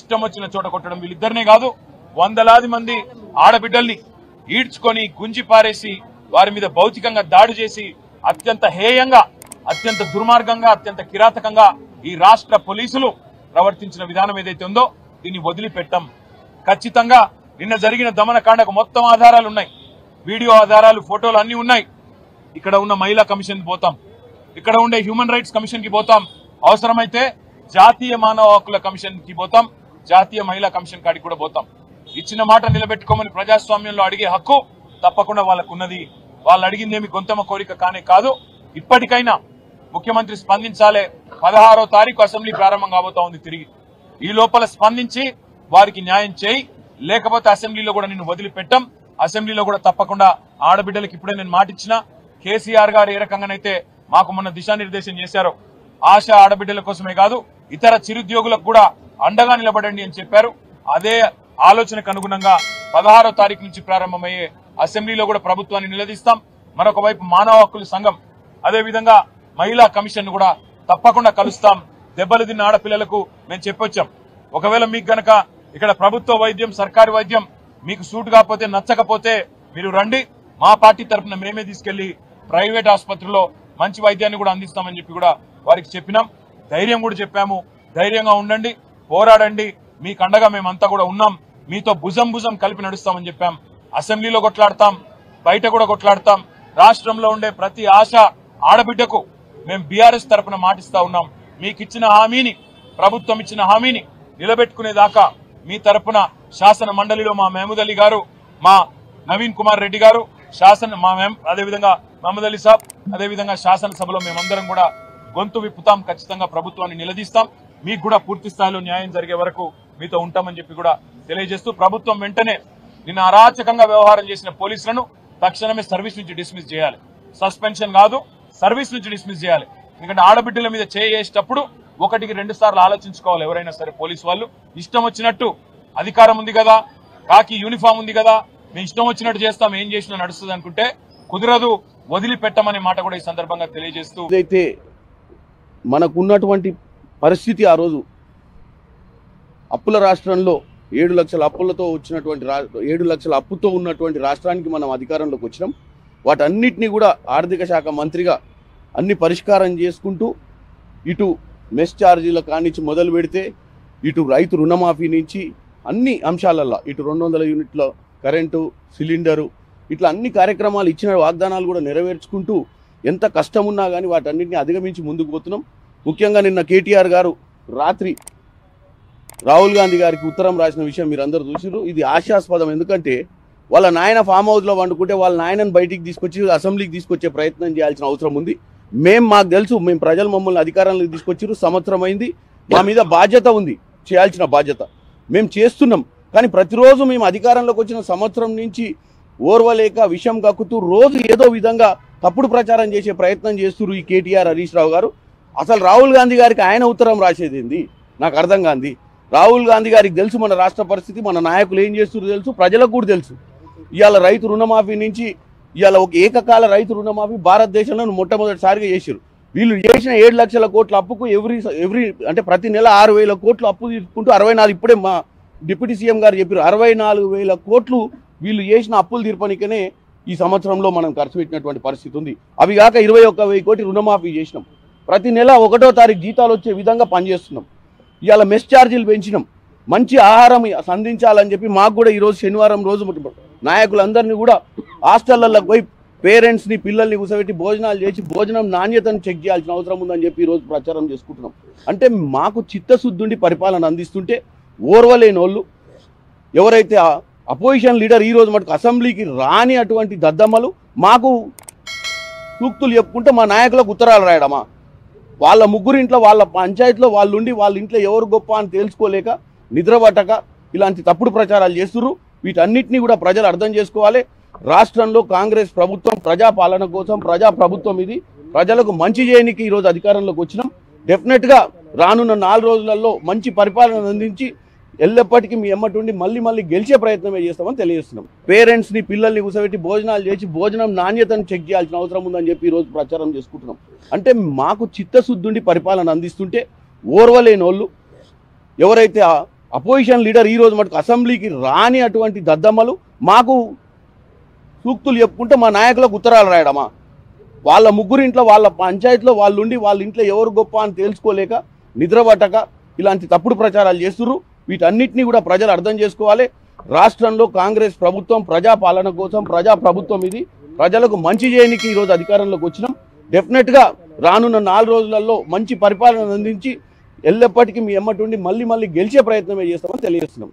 ఇష్టం వచ్చిన చోట కొట్టడం. వీళ్ళిద్దరినే కాదు, వందలాది మంది ఆడబిడ్డల్ని ఈడ్చుకొని గుంజి పారేసి వారి మీద భౌతికంగా దాడి చేసి అత్యంత హేయంగా, అత్యంత దుర్మార్గంగా, అత్యంత కిరాతకంగా ఈ రాష్ట్ర పోలీసులు ప్రవర్తించిన విధానం ఏదైతే ఉందో దీన్ని వదిలిపెట్టం. ఖచ్చితంగా నిన్న జరిగిన దమనకాండకు మొత్తం ఆధారాలు ఉన్నాయి, వీడియో ఆధారాలు, ఫోటోలు అన్ని ఉన్నాయి. ఇక్కడ ఉన్న మహిళా కమిషన్ పోతాం, ఇక్కడ ఉండే హ్యూమన్ రైట్స్ కమిషన్ కి పోతాం, అవసరమైతే జాతీయ మానవ హక్కుల కమిషన్ కి పోతాం, జాతీయ మహిళా కమిషన్ కాడికి కూడా పోతాం. ఇచ్చిన మాట నిలబెట్టుకోమని ప్రజాస్వామ్యంలో అడిగే హక్కు తప్పకుండా వాళ్ళకు ఉన్నది. వాళ్ళు అడిగిందేమి గొంతమ కోరిక కానే కాదు. ఇప్పటికైనా ముఖ్యమంత్రి స్పందించాలే. 16వ తారీఖు అసెంబ్లీ ప్రారంభం కాబోతా ఉంది. తిరిగి ఈ లోపల స్పందించి వారికి న్యాయం చేయి, లేకపోతే అసెంబ్లీలో కూడా నిన్ను వదిలిపెట్టం. అసెంబ్లీలో కూడా తప్పకుండా ఆడబిడ్డలకు ఇప్పుడే నేను మాటిచ్చిన, కేసీఆర్ గారు ఏ రకంగానైతే మాకు మొన్న దిశానిర్దేశం చేశారో ఆశ ఆడబిడ్డల కోసమే కాదు ఇతర చిరుద్యోగులకు కూడా అండగా నిలబడండి అని చెప్పారు. అదే ఆలోచనకు అనుగుణంగా 16వ తారీఖు నుంచి ప్రారంభమయ్యే అసెంబ్లీలో కూడా ప్రభుత్వాన్ని నిలదీస్తాం. మరొక వైపు మానవ హక్కుల సంఘం, అదేవిధంగా మహిళా కమిషన్ కూడా తప్పకుండా కలుస్తాం. దెబ్బలు తిన్న ఆడపిల్లలకు మేము చెప్పొచ్చాం, ఒకవేళ మీకు గనక ఇక్కడ ప్రభుత్వ వైద్యం, సర్కారు వైద్యం మీకు సూట్ కాకపోతే, నచ్చకపోతే మీరు రండి, మా పార్టీ తరఫున మేమే తీసుకెళ్లి ప్రైవేట్ ఆసుపత్రిలో మంచి వైద్యాన్ని కూడా అందిస్తామని చెప్పి కూడా వారికి చెప్పినాం. ధైర్యం కూడా చెప్పాము, ధైర్యంగా ఉండండి, పోరాడండి, మీకు అండగా మేమంతా కూడా ఉన్నాం, మీతో భుజం భుజం కలిపి నడుస్తామని చెప్పాం. అసెంబ్లీలో కొట్లాడతాం, బయట కూడా కొట్లాడతాం. రాష్ట్రంలో ఉండే ప్రతి ఆశ ఆడబిడ్డకు మేము బీఆర్ఎస్ తరఫున మాటిస్తా ఉన్నాం. మీకు ఇచ్చిన హామీని, ప్రభుత్వం ఇచ్చిన హామీని నిలబెట్టుకునేదాకా మీ తరఫున శాసన మండలిలో మా మహమూద్ అలీ గారు, మా నవీన్ కుమార్ రెడ్డి గారు, అదేవిధంగా మహమూద్ అలీ సాబ్, అదేవిధంగా శాసనసభలో మేమందరం కూడా గొంతు విప్పుతాం. ఖచ్చితంగా ప్రభుత్వాన్ని నిలదీస్తాం. మీకు కూడా పూర్తి స్థాయిలో న్యాయం జరిగే వరకు మీతో ఉంటామని చెప్పి కూడా తెలియజేస్తూ, ప్రభుత్వం వెంటనే నిన్న అరాచకంగా వ్యవహారం చేసిన పోలీసులను తక్షణమే సర్వీస్ నుంచి డిస్మిస్ చేయాలి. సస్పెన్షన్ కాదు, సర్వీస్ నుంచి డిస్మిస్ చేయాలి. ఎందుకంటే ఆడబిడ్డల మీద చేసేటప్పుడు 1-2 సార్లు ఆలోచించుకోవాలి. ఎవరైనా సరే పోలీసు వాళ్ళు ఇష్టం వచ్చినట్టు, అధికారం ఉంది కదా, కాకి యూనిఫామ్ ఉంది కదా, మేము ఇష్టం వచ్చినట్టు చేస్తాం, ఏం చేసినా నడుస్తుంది అనుకుంటే కుదరదు, వదిలిపెట్టమనే మాట కూడా ఈ సందర్భంగా తెలియజేస్తూ, అయితే మనకున్నటువంటి పరిస్థితి ఆ రోజు అప్పుల రాష్ట్రంలో 7 లక్షల అప్పులతో వచ్చినటువంటి 7 లక్షల అప్పుతో ఉన్నటువంటి రాష్ట్రానికి మనం అధికారంలోకి వచ్చినాం. వాటన్నిటినీ కూడా ఆర్థిక శాఖ మంత్రిగా అన్ని పరిష్కారం చేసుకుంటూ, ఇటు మెస్ ఛార్జీల కానించి మొదలు పెడితే, ఇటు రైతు రుణమాఫీ నుంచి అన్ని అంశాలల్లో, ఇటు 200 యూనిట్ల కరెంటు, సిలిండరు, ఇట్లా అన్ని కార్యక్రమాలు ఇచ్చిన వాగ్దానాలు కూడా నెరవేర్చుకుంటూ ఎంత కష్టం ఉన్నా కానీ వాటన్నిటిని అధిగమించి ముందుకు పోతున్నాం. ముఖ్యంగా నిన్న కేటీఆర్ గారు రాత్రి రాహుల్ గాంధీ గారికి ఉత్తరం రాసిన విషయం మీరు అందరూ చూసిరు. ఇది ఆశాస్పదం. ఎందుకంటే వాళ్ళ నాయన ఫామ్ హౌస్లో వండుకుంటే వాళ్ళ నాయనని బయటికి తీసుకొచ్చి అసెంబ్లీకి తీసుకొచ్చే ప్రయత్నం చేయాల్సిన అవసరం ఉంది. మాకు తెలుసు, మేము ప్రజలు మమ్మల్ని అధికారంలోకి తీసుకొచ్చిరు, సంవత్సరం అయింది, మా మీద బాధ్యత ఉంది, చేయాల్సిన బాధ్యత మేము చేస్తున్నాం. కానీ ప్రతిరోజు మేము అధికారంలోకి వచ్చిన సంవత్సరం నుంచి ఓర్వలేక విషం కక్కుతూ రోజు ఏదో విధంగా తప్పుడు ప్రచారం చేసే ప్రయత్నం చేస్తున్నారు ఈ కేటీఆర్, హరీష్ రావు గారు. అసలు రాహుల్ గాంధీ గారికి ఆయన ఉత్తరం రాసేది ఏంది నాకు అర్థం కాంది. రాహుల్ గాంధీ గారికి తెలుసు మన రాష్ట్ర పరిస్థితి, మన నాయకులు ఏం చేస్తున్నారో తెలుసు, ప్రజలకు కూడా తెలుసు. ఇవాళ రైతు రుణమాఫీ నుంచి ఇవాళ ఒక ఏకకాల రైతు రుణమాఫీ భారతదేశంలో మొట్టమొదటిసారిగా చేశారు. వీళ్ళు చేసిన 7 లక్షల కోట్ల అప్పుకు ఎవ్రీ అంటే ప్రతి నెల 6,000 కోట్లు అప్పు తీసుకుంటూ 64, ఇప్పుడే మా డిప్యూటీ సీఎం గారు చెప్పారు, 64,000 కోట్లు వీళ్ళు చేసిన అప్పులు తీర్పనికనే ఈ సంవత్సరంలో మనం ఖర్చు పెట్టినటువంటి పరిస్థితి ఉంది. అవి కాక 21,000 కోటి రుణమాఫీ చేసినాం. ప్రతి నెల 1వ తారీఖు జీతాలు వచ్చే విధంగా పనిచేస్తున్నాం. ఇవాళ మెస్ ఛార్జీలు పెంచినాం. మంచి ఆహారం అందించాలని చెప్పి మాకు కూడా ఈరోజు శనివారం రోజు నాయకులందరినీ కూడా హాస్టళ్లకు పోయి పేరెంట్స్ని, పిల్లల్ని కూర్చోబెట్టి భోజనాలు చేసి భోజనం నాణ్యతను చెక్ చేయాల్సిన అవసరం ఉందని చెప్పి ఈరోజు ప్రచారం చేసుకుంటున్నాం. అంటే మాకు చిత్తశుద్ధుండి పరిపాలన అందిస్తుంటే ఓర్వలేని వాళ్ళు ఎవరైతే అపోజిషన్ లీడర్ ఈరోజు మటుకు అసెంబ్లీకి రాని అటువంటి దద్దమ్మలు మాకు సూక్తులు చెప్పుకుంటే మా నాయకులకు ఉత్తరాలు రాయడమా? వాళ్ళ ముగ్గురింట్లో, వాళ్ళ పంచాయతీలో వాళ్ళుండి వాళ్ళ ఇంట్లో ఎవరు గొప్ప అని తెలుసుకోలేక, నిద్రపట్టక ఇలాంటి తప్పుడు ప్రచారాలు చేస్తున్నారు. వీటన్నిటినీ కూడా ప్రజలు అర్థం చేసుకోవాలి. రాష్ట్రంలో కాంగ్రెస్ ప్రభుత్వం ప్రజాపాలన కోసం, ప్రజా ప్రభుత్వం ఇది, ప్రజలకు మంచి చేయడానికి ఈరోజు అధికారంలోకి వచ్చినాం. డెఫినెట్గా రానున్న 4 రోజులలో మంచి పరిపాలన అందించి ఎల్లప్పటికీ మీ ఎమ్మటుండి మళ్ళీ గెలిచే ప్రయత్నమే చేస్తామని తెలియజేస్తున్నాం. పేరెంట్స్ని, పిల్లల్ని కూర్చోబెట్టి భోజనాలు చేసి భోజనం నాణ్యతను చెక్ చేయాల్సిన అవసరం ఉందని చెప్పి ఈరోజు ప్రచారం చేసుకుంటున్నాం. అంటే మాకు చిత్తశుద్ధుండి పరిపాలన అందిస్తుంటే ఓర్వలేని వాళ్ళు ఎవరైతే అపోజిషన్ లీడర్ ఈ రోజు మటుకు అసెంబ్లీకి రాని అటువంటి దద్దమ్మలు మాకు సూక్తులు చెప్పుకుంటే మా నాయకులకు ఉత్తరాలు రాయడమా? వాళ్ళ ముగ్గురింట్లో వాళ్ళ పంచాయతీలో వాళ్ళు ఉండి వాళ్ళ ఇంట్లో ఎవరు గొప్ప అని తెలుసుకోలేక నిద్రపట్టక ఇలాంటి తప్పుడు ప్రచారాలు చేస్తుర్రు. వీటన్నిటినీ కూడా ప్రజలు అర్థం చేసుకోవాలి. రాష్ట్రంలో కాంగ్రెస్ ప్రభుత్వం ప్రజాపాలన కోసం ప్రజా ప్రభుత్వం ఇది. ప్రజలకు మంచి చేయడానికి ఈరోజు అధికారంలోకి వచ్చినాం. డెఫినెట్గా రానున్న 4 రోజులలో మంచి పరిపాలన అందించి ఎల్లప్పటికీ మీ ఎమ్మటి మళ్ళీ గెలిచే ప్రయత్నమే చేస్తామని తెలియజేస్తున్నాం.